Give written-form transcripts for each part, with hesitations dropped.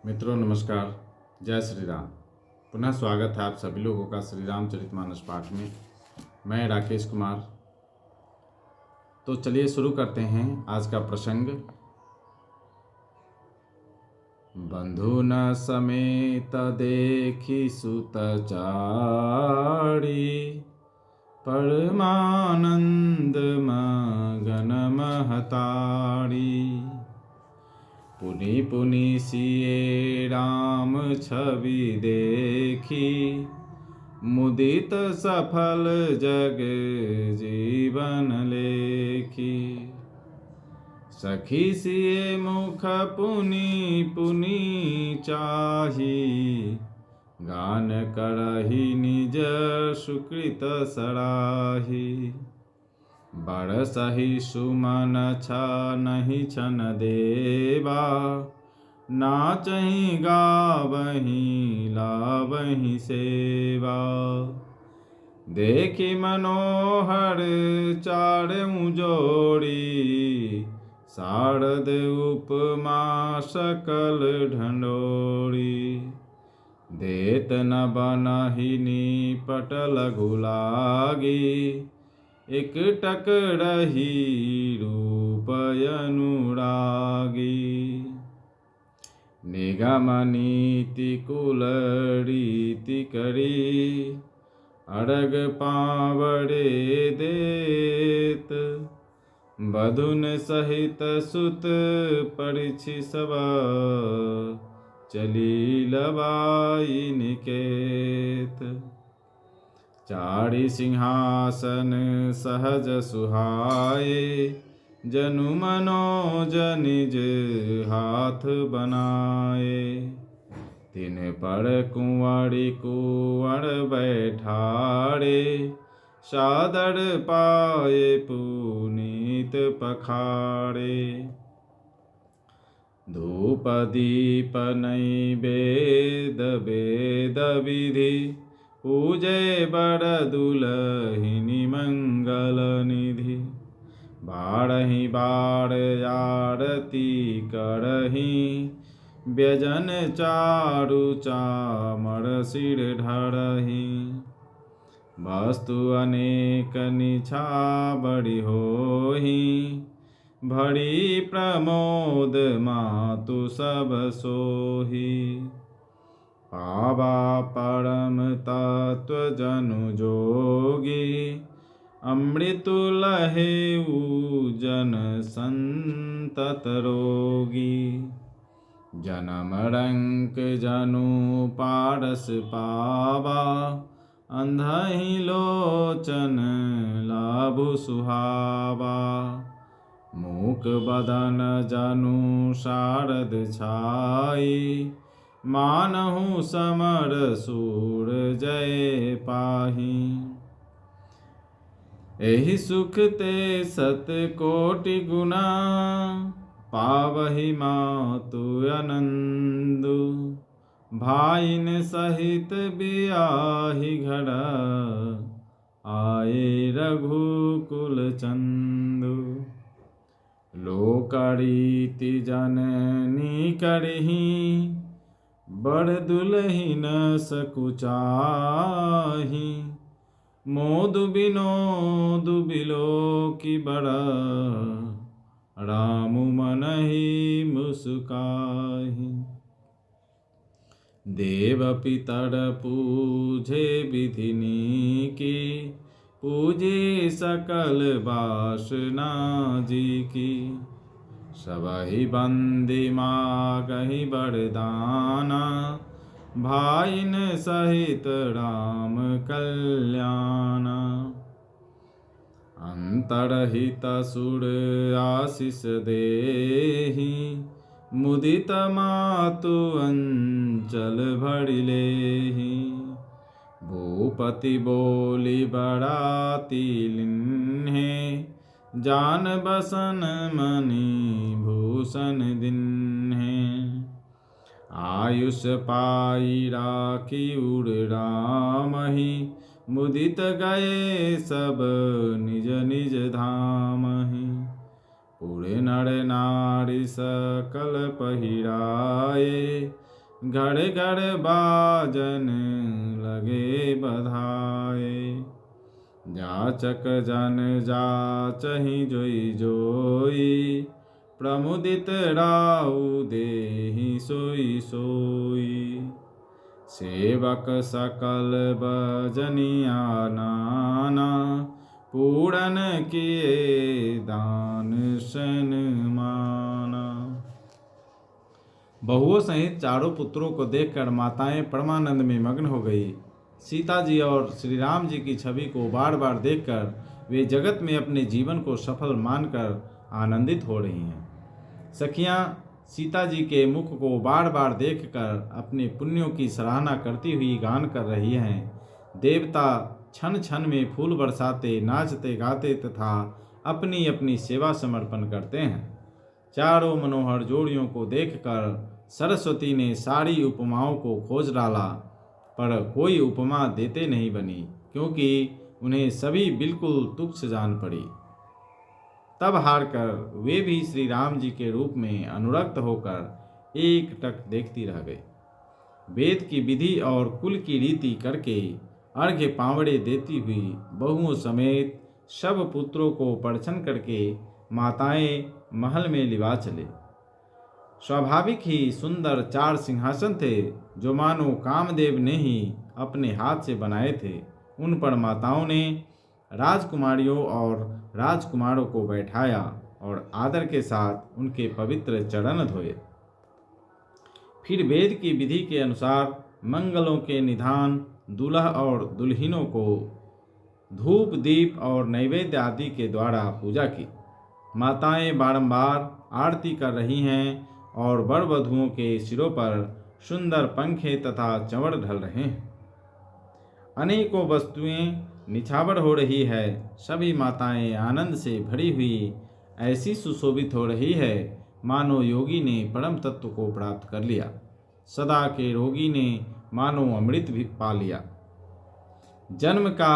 मित्रों नमस्कार। जय श्री राम। पुनः स्वागत है आप सभी लोगों का श्री रामचरितमानस पाठ में। मैं राकेश कुमार। तो चलिए शुरू करते हैं आज का प्रसंग। बंधु न समेत देखी सुत चारी, परमानंद मगन महतारी। पुनि पुनि सिए राम छवि देखी, मुदित सफल जग जीवन लेखी। सखी सिए मुख पुनि पुनि चाही, गान करहि निज सुकृत सराही। बरसहि सुमन नहीं छन देवा, नाचहि गावहि लावहि सेवा। देखि मनोहर चारऊ जोड़ी, शारद उपमा सकल ढंढोरी। देत न बनहि निपट लघु लागी, एकटक रही रूप अनुरागी। निगम नीति कुल रीति करी, अरग पावड़े देत। बधुन सहित सुत परिछि सब, चली लवाई निकेत। चारि सिंहासन सहज सुहाए, जनु मनोज निज हाथ बनाए। तिन पर कुंवरी कुंवर बैठारे, सादर पाए पुनीत पखारे। धूप दीप नैवेद वेद विधि, पूजे बर दुलहिनी मंगल निधि। बारहि बार आरती करहि, व्यजन चारु चामर सिर ढरहि। वस्तु अनेक निछावरि होहि, भरी प्रमोद मातु सब सोहि। पावा परम तत्व जनु जोगी, अमृतु लहेउ जन संतत रोगी। जन्म रंक जनु पारस पावा, अंधहि लोचन लाभु सुहावा। मूक बदन जनु शारद छाई, मानहु समर सूर जय पाहि। एहि सुख ते सत कोटि गुना, पावहि मातु आनंदु। भाइन सहित बियाहि घर, आए रघुकुल चंदु। लोकरीति जननी करहि, बड़ दुलहिन सकुचाही। मोदु बिनोदु बिलोकी बड़, रामु मनहि मुस्काहि। देव पितर पूजे विधि नीकी, पूजे सकल वासना जी की। सबहि बंदी मागहि वरदाना, भाइन सहित राम कल्याणा। अंतरहित सुर आशीष देहि, मुदित मातु अंचल भरि लेहि। भूपति बोली बड़ाती लिन्हे, जान बसन मणि भूषण दिन्हे। आयुष पाई राखी उर रामहि, मुदित गए सब निज निज धामहि। पुर नर नारी सकल पहिराए, घड़ घड़ बाजन लगे बधाए। जाचक जन जाचहि जोई जोई, प्रमुदित राउ देहि सोई सोई। सेवक सकल बजनिया नाना, पूरन किए दान सन माना। बहुओं सहित चारों पुत्रों को देखकर माताएं परमानंद में मग्न हो गई। सीता जी और श्री राम जी की छवि को बार बार देखकर वे जगत में अपने जीवन को सफल मानकर आनंदित हो रही हैं। सखियां सीता जी के मुख को बार बार देखकर अपने पुण्यों की सराहना करती हुई गान कर रही हैं। देवता क्षण क्षण में फूल बरसाते, नाचते गाते तथा अपनी अपनी सेवा समर्पण करते हैं। चारों मनोहर जोड़ियों को देखकर सरस्वती ने सारी उपमाओं को खोज डाला, पर कोई उपमा देते नहीं बनी, क्योंकि उन्हें सभी बिल्कुल तुच्छ जान पड़ी। तब हार कर वे भी श्री राम जी के रूप में अनुरक्त होकर एक टक देखती रह गई। वेद की विधि और कुल की रीति करके अर्घ्य पावड़े देती हुई बहुओं समेत सब पुत्रों को परछन करके माताएं महल में लिवा चले। स्वाभाविक ही सुंदर 4 सिंहासन थे, जो मानो कामदेव ने ही अपने हाथ से बनाए थे। उन पर माताओं ने राजकुमारियों और राजकुमारों को बैठाया और आदर के साथ उनके पवित्र चरण धोए। फिर वेद की विधि के अनुसार मंगलों के निधान दूल्हा और दुल्हिनों को धूप दीप और नैवेद्य आदि के द्वारा पूजा की। माताएं बारंबार आरती कर रही हैं और वर वधुओं के सिरों पर सुंदर पंखे तथा चंवर ढल रहे हैं। अनेकों वस्तुएं निछावर हो रही है। सभी माताएं आनंद से भरी हुई ऐसी सुशोभित हो रही है, मानो योगी ने परम तत्व को प्राप्त कर लिया, सदा के रोगी ने मानो अमृत भी पा लिया, जन्म का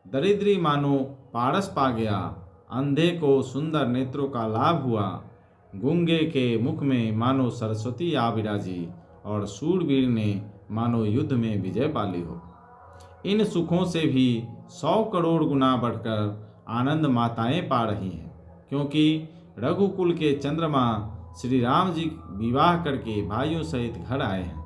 दरिद्री मानो पारस पा गया, अंधे को सुंदर नेत्रों का लाभ हुआ, गूंगे के मुख में मानो सरस्वती आ विराजी और शूरवीर ने मानो युद्ध में विजय पाली हो। इन सुखों से भी 100 करोड़ गुना बढ़कर आनंद माताएं पा रही हैं, क्योंकि रघुकुल के चंद्रमा श्री राम जी विवाह करके भाइयों सहित घर आए हैं।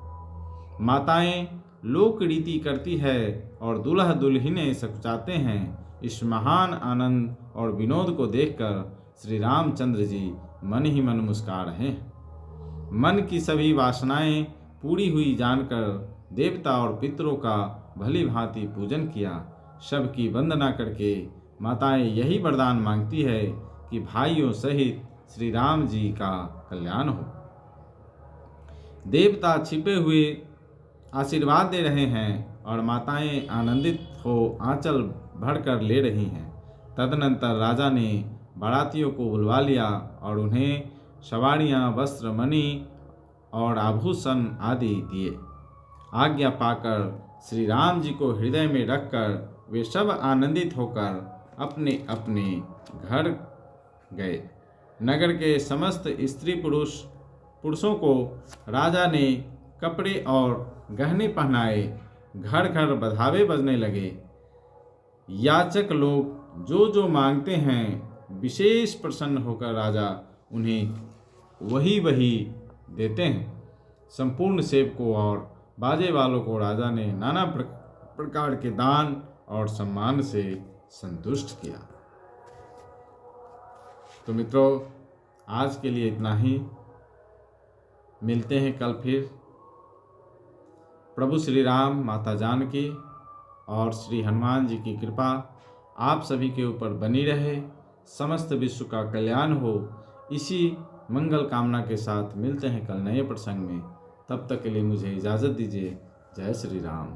माताएं लोक रीति करती है और दूल्हा दुल्हनें सकुचाते हैं। इस महान आनंद और विनोद को देखकर श्री रामचंद्र जी मन ही मन मुस्कुरा रहे हैं। मन की सभी वासनाएं पूरी हुई जानकर देवता और पितरों का भली भांति पूजन किया। सबकी वंदना करके माताएं यही वरदान मांगती है कि भाइयों सहित श्री राम जी का कल्याण हो। देवता छिपे हुए आशीर्वाद दे रहे हैं और माताएं आनंदित हो आंचल भरकर ले रही हैं। तदनंतर राजा ने बारातियों को बुलवा लिया और उन्हें सवारियां, वस्त्र, मणि और आभूषण आदि दिए। आज्ञा पाकर श्री राम जी को हृदय में रखकर वे सब आनंदित होकर अपने अपने घर गए। नगर के समस्त स्त्री पुरुषों को राजा ने कपड़े और गहने पहनाए। घर घर बधावे बजने लगे। याचक लोग जो जो मांगते हैं विशेष प्रसन्न होकर राजा उन्हें वही वही देते हैं। संपूर्ण सेवकों और बाजे वालों को राजा ने नाना प्रकार के दान और सम्मान से संतुष्ट किया। तो मित्रों, आज के लिए इतना ही। मिलते हैं कल फिर। प्रभु श्री राम, माता जानकी और श्री हनुमान जी की कृपा आप सभी के ऊपर बनी रहे। समस्त विश्व का कल्याण हो, इसी मंगल कामना के साथ मिलते हैं कल नए प्रसंग में। तब तक के लिए मुझे इजाज़त दीजिए। जय श्री राम।